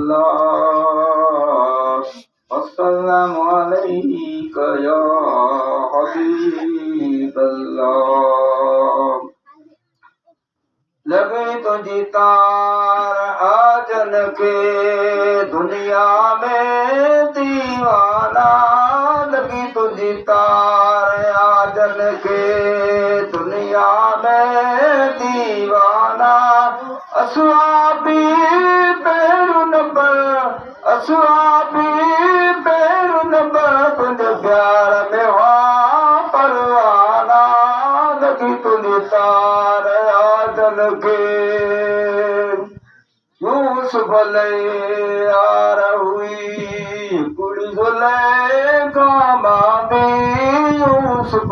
الله والسلام عليك يا حبيب الله लगे तुझी तार आजन के दुनिया में दीवाना लगी तुझी तार आजन के दुनिया में दीवाना असवाबी पैरुन पर असवाबी पैरुन पर तुझ प्यार में वहाँ परवाना लगी तुझी तार आजन के यूसुफ यार हुई कुड़ी जुलेखा मामी यूसुफ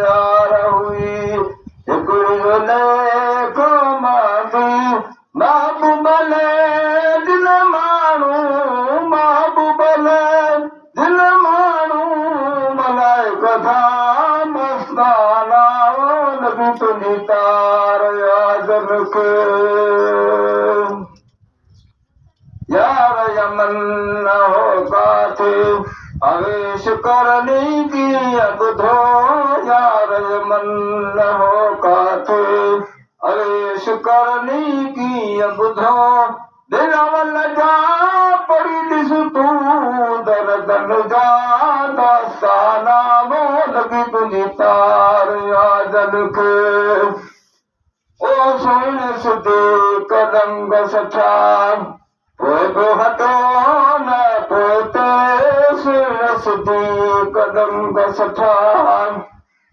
यार हुई कुड़ी जुलेखा मामी महबूब दिल मानू महबूब दिल मानू मलाए कथा मस्ताना लगी तुझी तार आजन के यार यमन न हो काथे आवेश करने की अब धो यार यमन न हो काथे आवेश करने की अब धो दिलावल जा पड़ी दिस तू दर्दन जा दास्ताना वो लगी तुझी तार आजन के ओ सोने सुदे कदंग सठा पोइ बि हटो न पोते सुदी कदंग सठा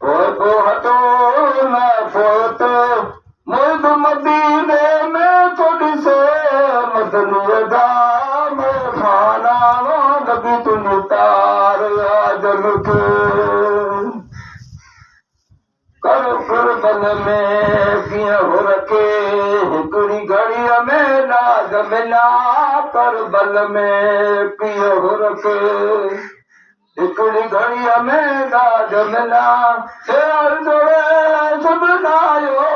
पोइ बि हटो न पोते मुल्क मदीने में थोड़ी से मदनीअ जा में खाना लगी तुझी तार आजन के कर कुर्बन में कीअं हो रखे हिकिड़ी घड़ीअ में लाज मिला करबल में कीअं हो रखे हिकिड़ी घड़ीअ में लाज मिला शेर जोड़े सुबनायो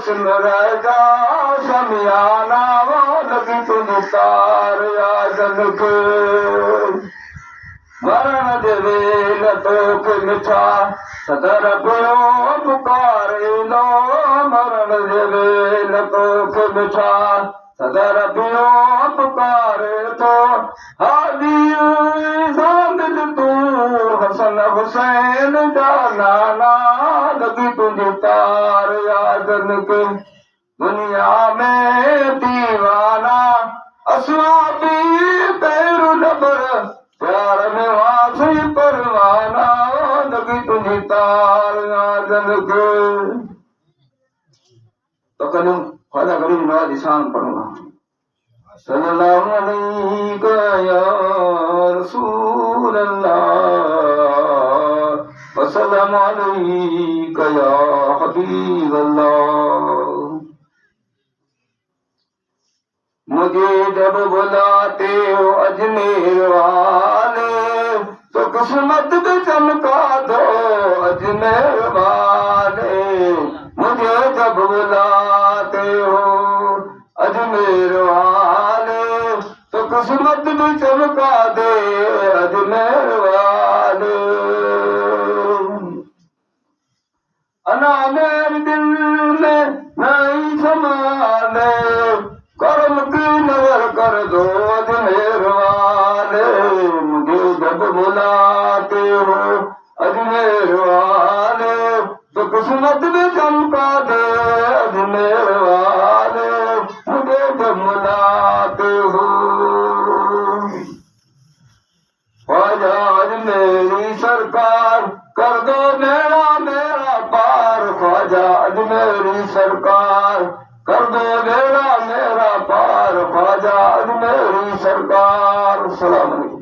सिमर जा समियाना वो लगी तुझी तार आजन के मरण जे वेल तोखे मिठा सदर पियो पुकारे लो मरण जे वेल तोखे मिठा सदर पियो पुकारे तो हादी मिल तू हसन हुसैन जा नाना लगी तुझी तार आजन के दुनिया में दीवाना असवाबी पैरु नबर प्यार में वासी परवाना लगी तुझी तार आजन के तो कल ख्वाजा गरीब नवाज निशान पढ़ूंगा सल्लल्लाहु अलैहि या रसूल अल्लाह वसल्लम अलैहि या हबीब अल्लाह मुझे जब बुलाते हो अजमेर वाले तो किस्मत भी चमका दो अजमेर वाले मुझे जब बुलाते हो अजमेर वाले तो किस्मत भी चमका दे अजमेर वाले अना मेरे दिल में नहीं समाने करम की नजर कर दो अजमेर वाले मुझे जब बुलाते हो अजमेर वाले तो किस्मत भी चमका दे अजमेर वाले मुझे जब बुलाते हो ख्वाजा अजमेरी सरकार कर दो मेरा मेरा पार ख्वाजा अजमेरी सरकार कर दो मेरा मेरा पार ख्वाजा अजमेरी सरकार सलाम अलैकुम।